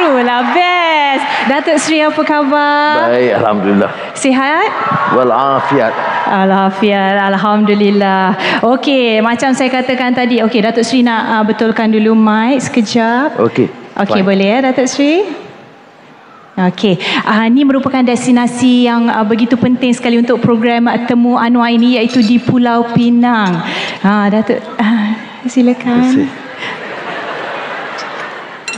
Serulah, best. Datuk Seri apa khabar? Baik, Alhamdulillah. Sihat? Walafiat. Alhamdulillah. Okey, macam saya katakan tadi. Okey, Datuk Seri nak betulkan dulu mic sekejap. Okey. Okey, boleh ya Datuk Seri? Okey, ini merupakan destinasi yang begitu penting sekali untuk program Temu Anwar ini, iaitu di Pulau Pinang. Datuk, silakan. Terima kasih.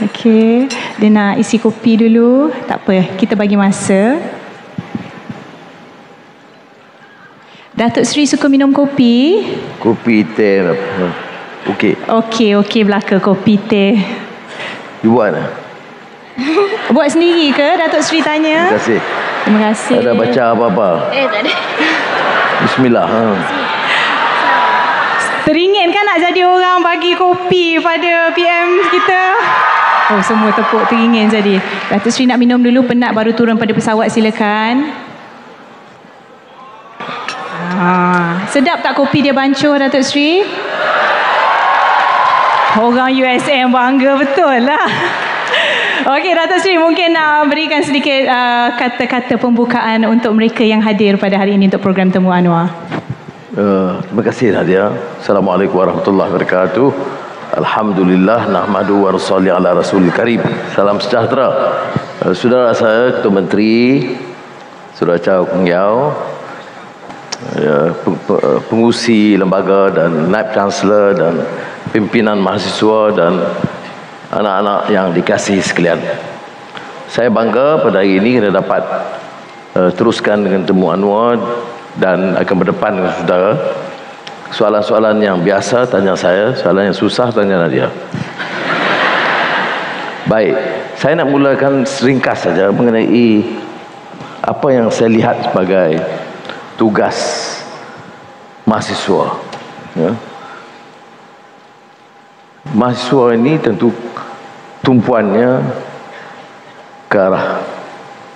Okey, dia nak isi kopi dulu. Tak apa, kita bagi masa. Datuk Seri suka minum kopi? Kopi, teh. Okey. Okey, belaka kopi teh. You buat tak? Buat sendiri ke Datuk Seri tanya? Terima kasih. Terima kasih. Ada baca apa-apa? Tak ada. Bismillah. Teringin kan nak jadi orang bagi kopi pada PM kita? Oh, semua tepuk teringin jadi. Datuk Seri nak minum dulu, penat baru turun pada pesawat, silakan. Sedap tak kopi dia bancuh Datuk Seri? Orang USM bangga betul lah. Okey, Datuk Seri mungkin nak berikan sedikit kata-kata pembukaan untuk mereka yang hadir pada hari ini untuk program Temu Anwar. Terima kasih Nadia. Assalamualaikum warahmatullahi wabarakatuh. Alhamdulillah, nahmadu wa nusalli ala rasulil karim. Salam sejahtera. Saudara saya, Ketua Menteri, Saudara Chow Keng Yao, pengurusi lembaga dan Naib Chancellor dan pimpinan mahasiswa dan anak-anak yang dikasihi sekalian. Saya bangga pada hari ini kita dapat teruskan dengan Temu Anwar dan akan berdepan dengan saudara. Soalan-soalan yang biasa tanya saya, soalan yang susah tanya Nadia. Baik, saya nak mulakan seringkas saja mengenai apa yang saya lihat sebagai tugas mahasiswa. Ya. Mahasiswa ini tentu tumpuannya ke arah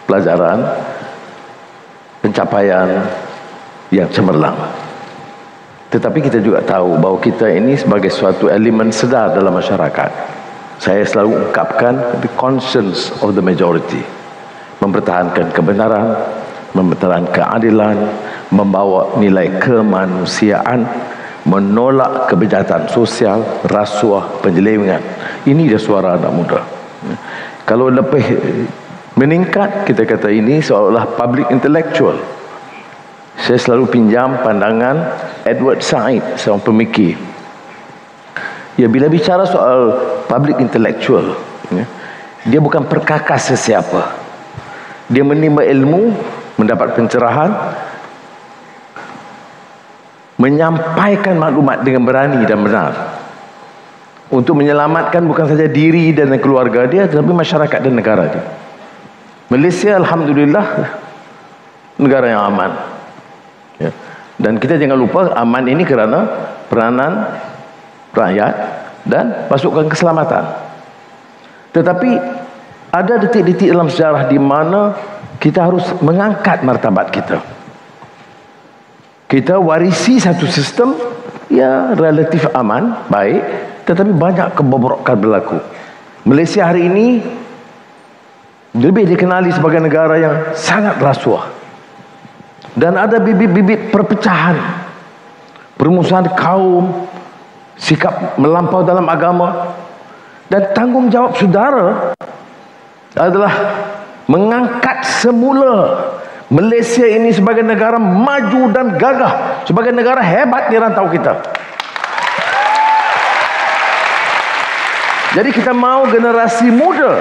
pelajaran, pencapaian yang cemerlang. Tetapi kita juga tahu bahawa kita ini sebagai suatu elemen sedar dalam masyarakat. Saya selalu ungkapkan the conscience of the majority. Mempertahankan kebenaran, mempertahankan keadilan, membawa nilai kemanusiaan, menolak kebejahatan sosial, rasuah, penyelewengan. Ini dia suara anak muda. Kalau lebih meningkat, kita kata ini seolah-olah public intellectual. Saya selalu pinjam pandangan Edward Said, seorang pemikir. Ya, bila bicara soal public intellectual, dia bukan perkakas sesiapa. Dia menimba ilmu, mendapat pencerahan, menyampaikan maklumat dengan berani dan benar untuk menyelamatkan bukan saja diri dan keluarga dia, tetapi masyarakat dan negara dia. Malaysia alhamdulillah negara yang aman. Ya. Dan kita jangan lupa aman ini kerana peranan rakyat dan pasukan keselamatan. Tetapi ada detik-detik dalam sejarah di mana kita harus mengangkat martabat kita. Kita warisi satu sistem ya relatif aman, baik, tetapi banyak kebobrokan berlaku. Malaysia hari ini lebih dikenali sebagai negara yang sangat rasuah. Dan ada bibit-bibit perpecahan, permusuhan kaum, sikap melampau dalam agama. Dan tanggungjawab saudara adalah mengangkat semula Malaysia ini sebagai negara maju dan gagah, sebagai negara hebat di rantau kita. Jadi kita mau generasi muda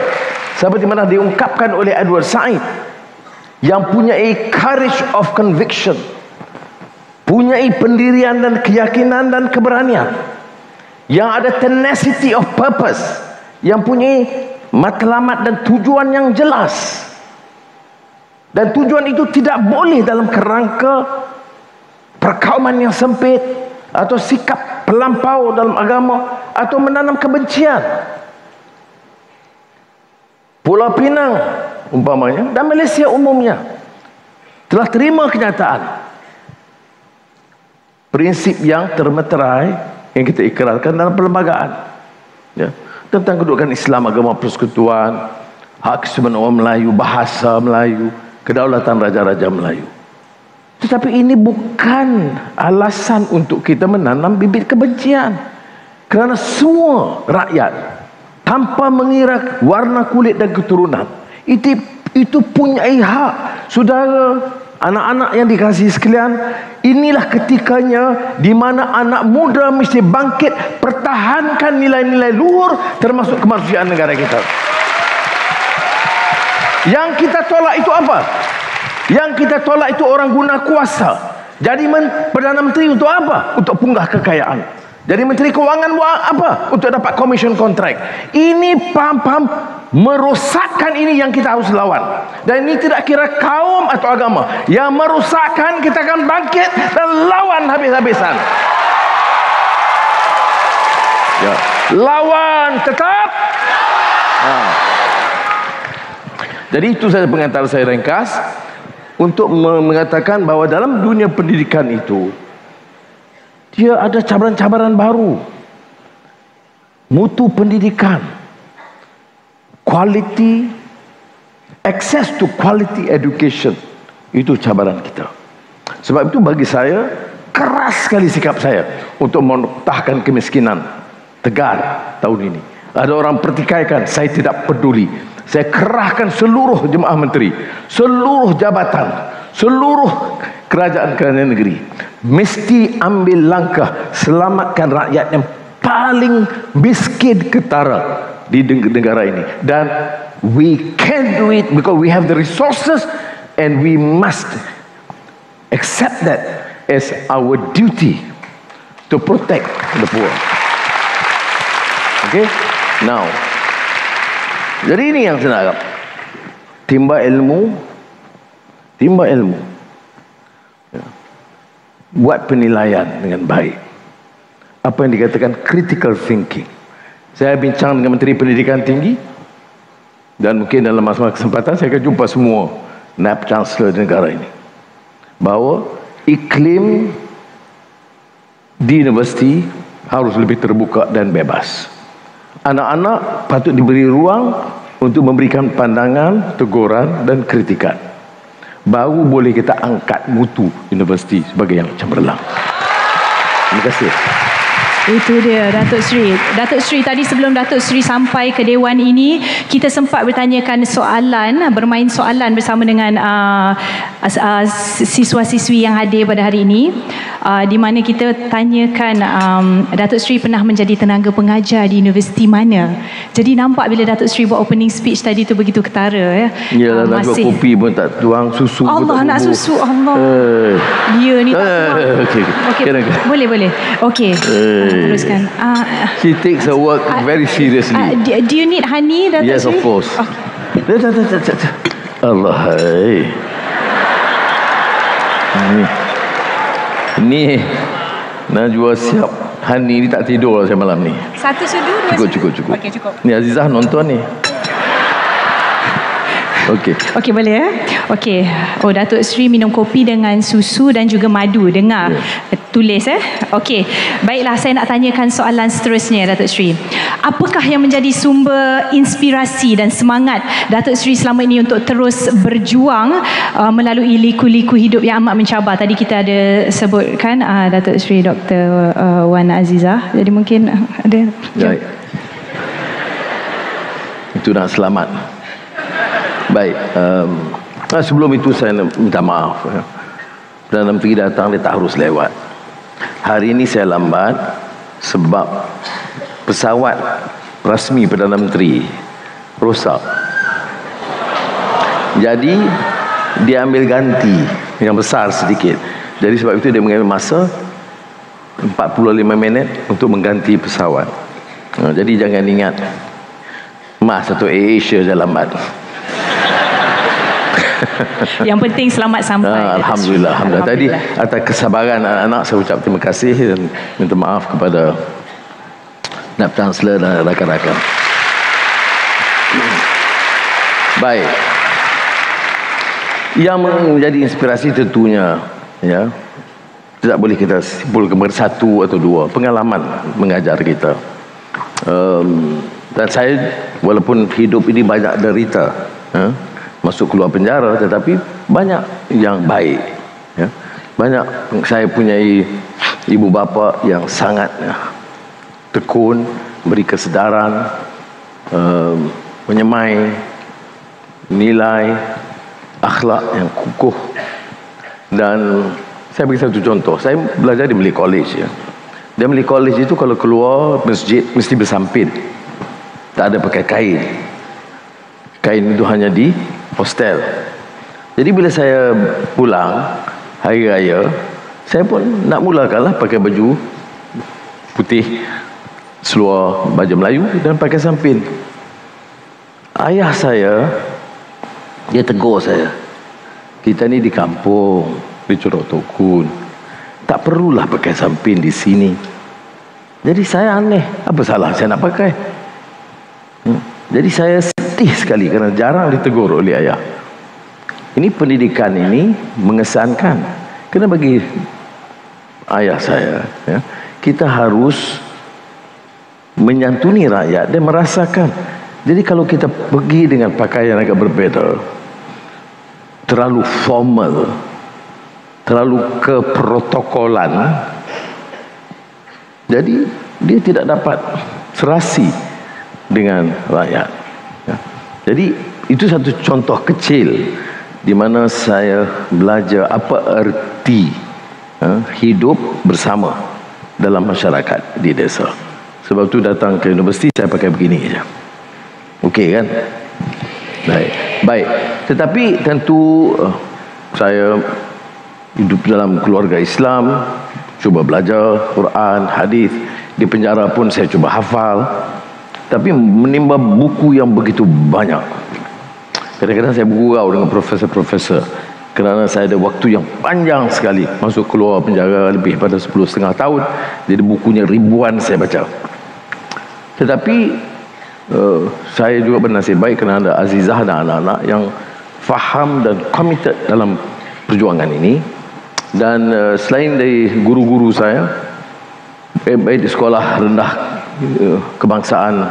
seperti mana diungkapkan oleh Edward Said, yang punyai courage of conviction, punyai pendirian dan keyakinan dan keberanian, yang ada tenacity of purpose, yang punyai matlamat dan tujuan yang jelas. Dan tujuan itu tidak boleh dalam kerangka perkauman yang sempit atau sikap pelampau dalam agama atau menanam kebencian. Pulau Pinang umpamanya dan Malaysia umumnya telah terima kenyataan prinsip yang termeterai yang kita ikrarkan dalam perlembagaan, ya, tentang kedudukan Islam, agama persekutuan, hak kesemuanya orang Melayu, bahasa Melayu, kedaulatan raja-raja Melayu. Tetapi ini bukan alasan untuk kita menanam bibit kebencian. Kerana semua rakyat, tanpa mengira warna kulit dan keturunan, itu punya hak. Saudara, anak-anak yang dikasihi sekalian, inilah ketikanya di mana anak muda mesti bangkit, pertahankan nilai-nilai luhur termasuk kemanusiaan negara kita. Yang kita tolak itu apa? Yang kita tolak itu orang guna kuasa. Jadi Perdana Menteri untuk apa? Untuk punggah kekayaan. Jadi Menteri Kewangan buat apa? Untuk dapat commission contract. Ini paham-paham merosakkan, ini yang kita harus lawan. Dan ini tidak kira kaum atau agama. Yang merosakkan, kita akan bangkit dan lawan habis-habisan. Ya. Lawan tetap. Jadi itu saja pengantar saya ringkas untuk mengatakan bahawa dalam dunia pendidikan itu dia ada cabaran-cabaran baru. Mutu pendidikan, quality, access to quality education, itu cabaran kita. Sebab itu bagi saya keras sekali sikap saya untuk menoktahkan kemiskinan tegar tahun ini. Ada orang pertikaikan, saya tidak peduli. Saya kerahkan seluruh jemaah menteri, seluruh jabatan, seluruh kerajaan-kerajaan negeri mesti ambil langkah selamatkan rakyat yang paling miskin ketara di negara ini. Dan we can do it because we have the resources and we must accept that as our duty to protect the poor. Okay? Now, jadi ini yang saya harap. Timba ilmu. Ya. Buat penilaian dengan baik. Apa yang dikatakan critical thinking. Saya bincang dengan Menteri Pendidikan Tinggi, dan mungkin dalam masa kesempatan saya akan jumpa semua naib chancellor di negara ini, bahawa iklim di universiti harus lebih terbuka dan bebas. Anak-anak patut diberi ruang untuk memberikan pandangan, teguran dan kritikan. Baru boleh kita angkat mutu universiti sebagai yang cemerlang. Terima kasih. Itu dia Datuk Seri. Datuk Seri, tadi sebelum Datuk Seri sampai ke Dewan ini, kita sempat bertanyakan soalan, bermain soalan bersama dengan siswa-siswi yang hadir pada hari ini, di mana kita tanyakan Datuk Seri pernah menjadi tenaga pengajar di universiti mana. Jadi nampak bila Datuk Seri buat opening speech tadi tu begitu ketara. Yalah, nak buat kopi pun tak tuang, susu Allah, pun tak nak susu. Allah. Dia ni tak tuang. Okay. Boleh. Okey. Teruskan. She takes her work very seriously. Do you need honey, Datuk Yes, Seri? of course. Okay. Allah, hai. Ni Najwa siap. Honey ni tak tidur lah saya malam ni. Satu sudu, dua Cukup. Okey, cukup. Ni Azizah nonton ni. Okey, boleh ya? Okey. Oh, Datuk Seri minum kopi dengan susu dan juga madu. Dengar. Tulis Okey. Baiklah, saya nak tanyakan soalan seterusnya, Datuk Seri. Apakah yang menjadi sumber inspirasi dan semangat Datuk Seri selama ini untuk terus berjuang melalui liku-liku hidup yang amat mencabar? Tadi kita ada sebutkan Datuk Seri Dr. Wan Azizah. Jadi mungkin ada. Baik. Itu nak selamat. Baik, sebelum itu saya minta maaf. Perdana Menteri datang, dia tak harus lewat. Hari ini saya lambat sebab pesawat rasmi Perdana Menteri rosak. Jadi dia ambil ganti yang besar sedikit. Jadi sebab itu dia mengambil masa 45 minit untuk mengganti pesawat. Jadi jangan ingat Mas atau AirAsia je lambat. Yang penting selamat sampai. Alhamdulillah. Tadi atas kesabaran anak-anak saya ucap terima kasih dan minta maaf kepada Naib Chancellor dan rakan-rakan. Baik. Yang menjadi inspirasi tentunya, ya, tidak boleh kita simpulkan satu atau dua pengalaman mengajar kita. Dan saya walaupun hidup ini banyak derita, masuk keluar penjara, tetapi banyak yang baik, ya. Banyak saya punyai ibu bapa yang sangat tekun, beri kesedaran, menyemai nilai akhlak yang kukuh. Dan saya bagi satu contoh, saya belajar di Malay College, ya. Di Malay College itu kalau keluar masjid mesti bersampin, tak ada pakai kain. Kain itu hanya di hostel. Jadi bila saya pulang hari raya, saya pun nak mulakanlah pakai baju putih, seluar baju Melayu dan pakai sampin. Ayah saya, dia tegur saya, kita ni di kampung, di Curug Tokun, tak perlulah pakai sampin di sini. Jadi saya aneh, apa salah saya nak pakai? Jadi saya sedih sekali kerana jarang ditegur oleh ayah. Ini pendidikan ini mengesankan. Kerana bagi ayah saya, ya, kita harus menyantuni rakyat dan merasakan. Jadi kalau kita pergi dengan pakaian agak berbeza, terlalu formal, terlalu keprotokolan, jadi dia tidak dapat serasi dengan rakyat, ya. Jadi itu satu contoh kecil di mana saya belajar apa erti hidup bersama dalam masyarakat di desa. Sebab tu datang ke universiti saya pakai begini saja. Okey kan? Baik. Tetapi tentu saya hidup dalam keluarga Islam, cuba belajar Quran, hadis. Di penjara pun saya cuba hafal. Tapi menimba buku yang begitu banyak. Kadang-kadang saya bergurau dengan profesor-profesor kerana saya ada waktu yang panjang sekali masuk keluar penjara lebih pada 10,5 tahun. Jadi bukunya ribuan saya baca. Tetapi saya juga bernasib baik kerana ada Azizah dan anak-anak yang faham dan committed dalam perjuangan ini. Dan selain dari guru-guru saya, baik di sekolah rendah kebangsaan,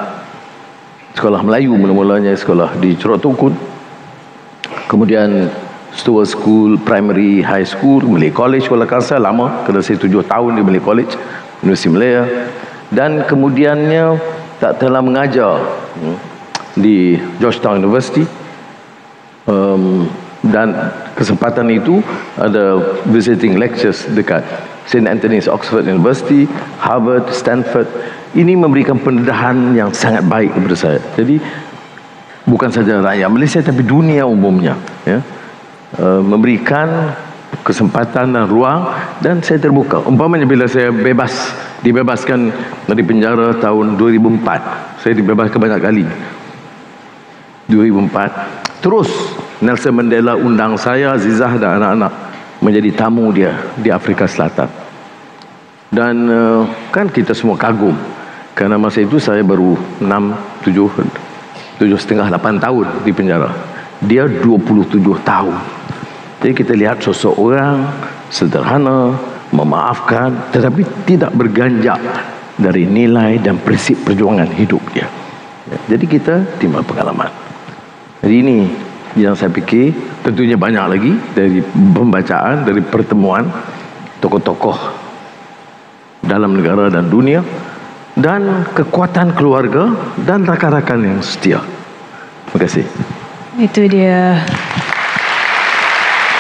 sekolah Melayu mula-mulanya, sekolah di Curug Tokun, kemudian Stewart School, Primary, High School, Malay College, Kuala Kangsar, lama, kerana saya 7 tahun di Malay College, Universiti Malaya. Dan kemudiannya tak telah mengajar di Georgetown University, dan kesempatan itu ada visiting lectures dekat St. Anthony's Oxford University, Harvard, Stanford. Ini memberikan pendedahan yang sangat baik kepada saya. Jadi bukan saja rakyat Malaysia tapi dunia umumnya, ya, memberikan kesempatan dan ruang, dan saya terbuka. Umpamanya bila saya dibebaskan dari penjara tahun 2004, saya dibebaskan banyak kali. 2004 terus Nelson Mandela undang saya, Azizah dan anak-anak menjadi tamu dia di Afrika Selatan. Dan kan kita semua kagum kerana masa itu saya baru 7,5-8 tahun di penjara. Dia 27 tahun. Jadi kita lihat sosok orang sederhana, memaafkan, tetapi tidak berganjak dari nilai dan prinsip perjuangan hidup dia. Jadi kita timbul pengalaman. Jadi ini yang saya fikir, tentunya banyak lagi dari pembacaan, dari pertemuan tokoh-tokoh dalam negara dan dunia, dan kekuatan keluarga dan rakan-rakan yang setia. Terima kasih. Itu dia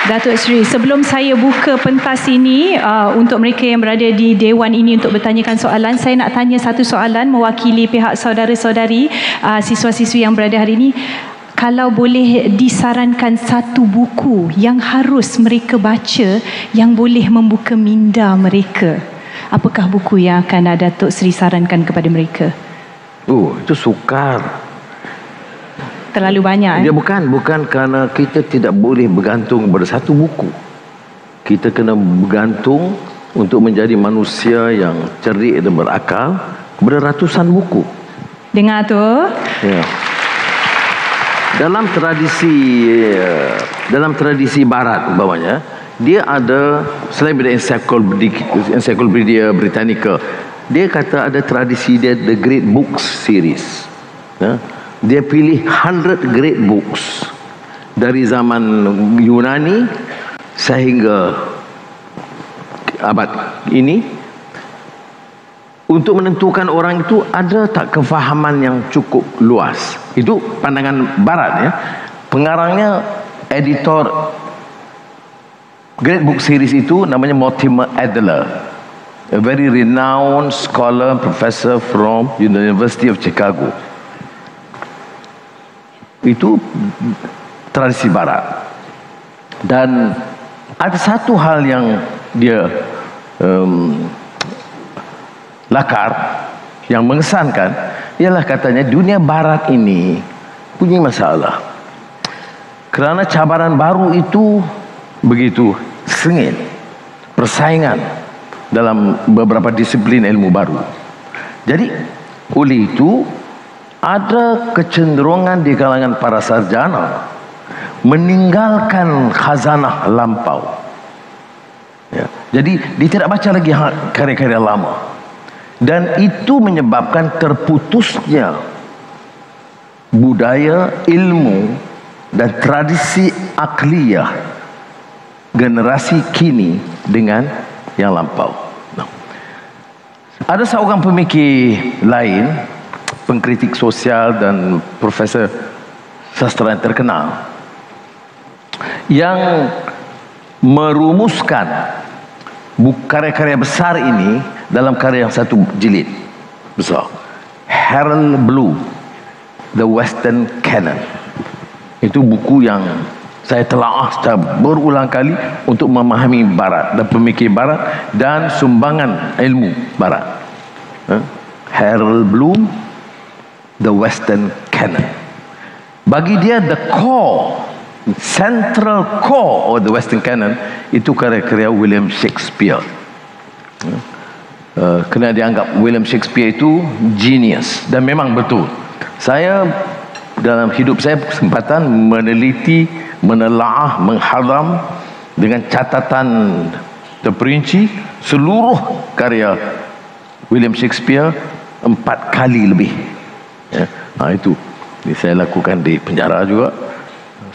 Datuk Seri. Sebelum saya buka pentas ini untuk mereka yang berada di Dewan ini untuk bertanyakan soalan, saya nak tanya satu soalan mewakili pihak saudara-saudari siswa-siswi yang berada hari ini. Kalau boleh disarankan satu buku yang harus mereka baca yang boleh membuka minda mereka, apakah buku yang akan Datuk Seri sarankan kepada mereka? Itu sukar. Terlalu banyak. Dia bukan kerana kita tidak boleh bergantung pada satu buku. Kita kena bergantung untuk menjadi manusia yang cerdik dan berakal kepada ratusan buku. Dengar tu? Ya. Dalam tradisi Barat umpamanya, dia ada, selain dari Encyclopedia Britannica, dia kata ada tradisi dia The Great Books Series, ya? dia pilih 100 great books dari zaman Yunani sehingga abad ini untuk menentukan orang itu ada tak kefahaman yang cukup luas. Itu pandangan barat ya. Pengarangnya, editor Great Book Series itu namanya Mortimer Adler, a very renowned scholar, professor from University of Chicago. Itu tradisi barat. Dan ada satu hal yang dia lakar, yang mengesankan, ialah katanya dunia barat ini punya masalah. Kerana cabaran baru itu begitu sengit, persaingan dalam beberapa disiplin ilmu baru. Jadi oleh itu ada kecenderungan di kalangan para sarjana meninggalkan khazanah lampau ya. Jadi dia tidak baca lagi karya-karya lama, dan itu menyebabkan terputusnya budaya, ilmu dan tradisi akliyah generasi kini dengan yang lampau. Ada seorang pemikir lain, pengkritik sosial dan profesor sastra yang terkenal, yang merumuskan karya-karya besar ini dalam karya yang satu jilid besar, Harold Bloom, The Western Canon. Itu buku yang saya telaah secara berulang kali untuk memahami barat dan pemikir barat dan sumbangan ilmu barat. Harold Bloom, The Western Canon. Bagi dia the core, central core of the Western Canon itu karya-karya William Shakespeare. Kena dianggap William Shakespeare itu genius, dan memang betul. Saya dalam hidup saya kesempatan meneliti, menelaah, menghadam dengan catatan terperinci seluruh karya William Shakespeare 4 kali lebih ya. Itu saya lakukan di penjara juga.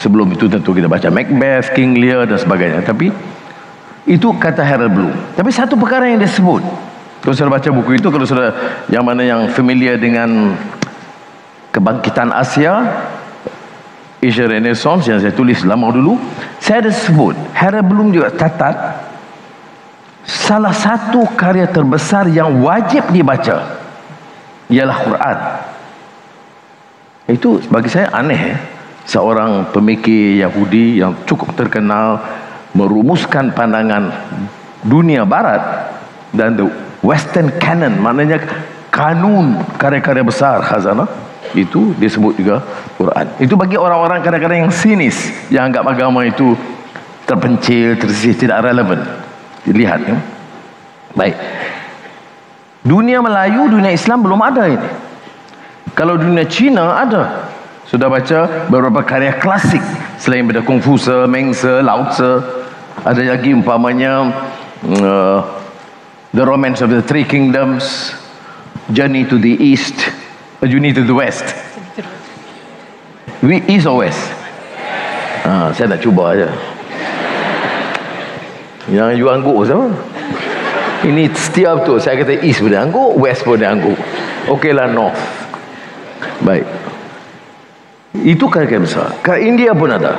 Sebelum itu tentu kita baca Macbeth, King Lear dan sebagainya. Tapi itu kata Harold Bloom. Tapi satu perkara yang dia sebut, kalau sudah baca buku itu, kalau sudah yang mana yang familiar dengan kebangkitan Asia, Asia Renaissance yang saya tulis lama dulu, saya ada sebut, Harold Bloom juga catat salah satu karya terbesar yang wajib dibaca ialah Quran. Itu bagi saya aneh ya. Seorang pemikir Yahudi yang cukup terkenal merumuskan pandangan dunia barat dan the Western Canon, maknanya kanun karya-karya besar khazanah, itu disebut juga Quran. Itu bagi orang-orang kadang-kadang yang sinis, yang anggap agama itu terpencil, tersisih, tidak relevan. Dilihat ya. Baik. Dunia Melayu, dunia Islam belum ada ini. Kalau dunia Cina ada. Sudah baca beberapa karya klasik selain daripada Confucius, Mengse, Lao Tse. Ada lagi umpamanya The Romance of the Three Kingdoms, Journey to the East, Journey to the West. East or West? Saya nak cuba aja. Yang you angguk siapa? Ini setiap tu saya kata East pun dia angguk, West pun dia angguk. Okeylah North. Baik. Itu karya besar. Ke India pun ada.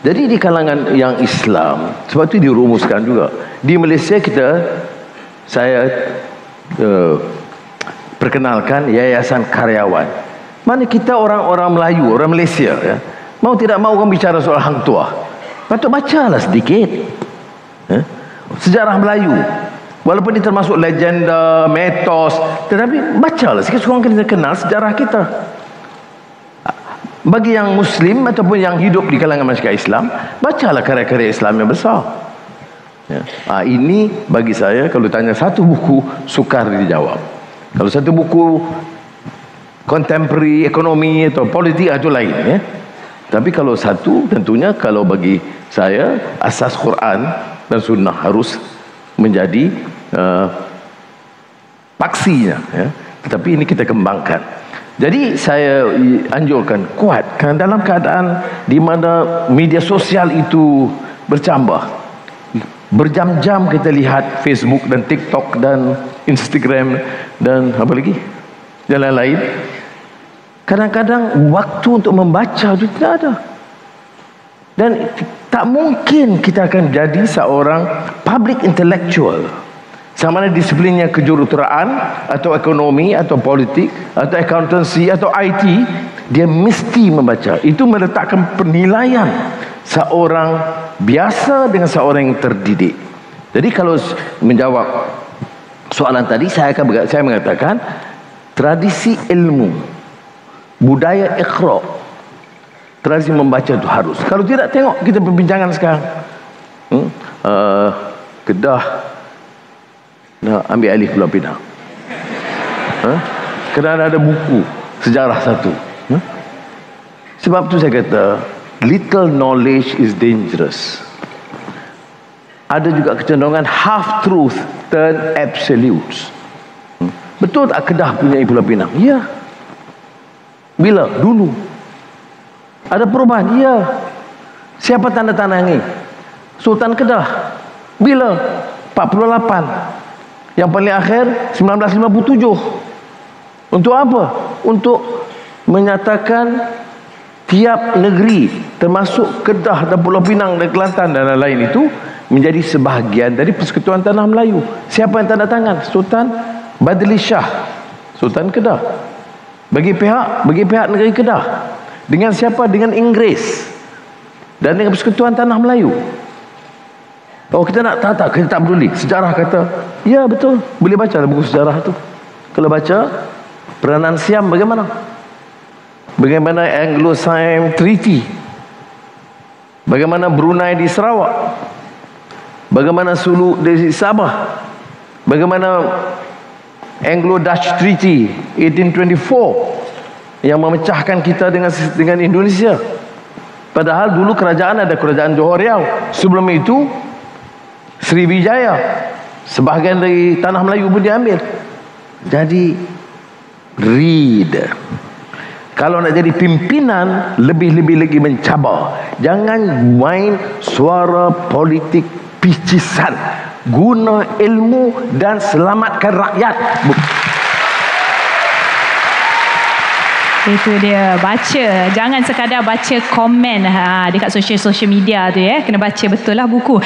Jadi di kalangan yang Islam, sebab itu dirumuskan juga. Di Malaysia saya perkenalkan Yayasan Karyawan. Mana kita orang-orang Melayu, orang Malaysia ya, mau tidak mau orang bicara soal Hang Tuah, patut bacalah sedikit sejarah Melayu. Walaupun ini termasuk legenda, mitos, tetapi bacalah sikit sekurang kita kenal sejarah kita. Bagi yang Muslim ataupun yang hidup di kalangan masyarakat Islam, bacalah karya-karya Islam yang besar ya. Ini bagi saya, kalau tanya satu buku, sukar dijawab. Kalau satu buku contemporary ekonomi atau politik itu lain ya. Tapi kalau satu, tentunya kalau bagi saya asas Quran dan Sunnah harus menjadi paksinya ya. Tetapi ini kita kembangkan. Jadi saya anjurkan kuat, kerana dalam keadaan di mana media sosial itu bercambah, berjam-jam kita lihat Facebook dan TikTok dan Instagram dan apa lagi dan lain-lain. Kadang-kadang waktu untuk membaca itu tidak ada, dan tak mungkin kita akan jadi seorang public intellectual, sama ada disiplinnya kejuruteraan atau ekonomi atau politik atau accountancy atau IT, dia mesti membaca. Itu meletakkan penilaian seorang biasa dengan seorang yang terdidik. Jadi kalau menjawab soalan tadi, saya mengatakan tradisi ilmu, budaya iqra, tradisi membaca itu harus. Kalau tidak, tengok kita perbincangan sekarang, Kedah nak ambil alih Pulau Pinang, kerana ada buku sejarah satu. Sebab tu saya kata little knowledge is dangerous. Ada juga kecenderungan half truth turn absolutes. Betul tak Kedah punya Pulau Pinang? Ya. Bila? Dulu. Ada perubahan? Ya. Siapa tanda tangan ini? Sultan Kedah. Bila? 48. Yang paling akhir 1957. Untuk apa? Untuk menyatakan tiap negeri termasuk Kedah dan Pulau Pinang dan Kelantan dan lain-lain itu menjadi sebahagian dari Persekutuan Tanah Melayu. Siapa yang tanda tangan? Sultan Badli Shah, Sultan Kedah. Bagi pihak negeri Kedah. Dengan siapa? Dengan Inggeris dan dengan Persekutuan Tanah Melayu. Oh, kita nak tak, kita tak peduli. Sejarah kata, ya betul, boleh baca buku sejarah tu. Kalau baca peranan Siam bagaimana? Bagaimana Anglo-Siam Treaty? Bagaimana Brunei di Sarawak? Bagaimana Sulu di Sabah? Bagaimana Anglo-Dutch Treaty 1824 yang memecahkan kita dengan Indonesia? Padahal dulu kerajaan ada kerajaan Johor Riau. Sebelum itu Sriwijaya, sebahagian dari tanah Melayu pun diambil. Jadi read. Kalau nak jadi pimpinan, lebih-lebih lagi mencabar. Jangan main suara politik picisan. Guna ilmu dan selamatkan rakyat. Itu dia, baca. Jangan sekadar baca komen dekat social media tu ya. Kena baca betul lah buku.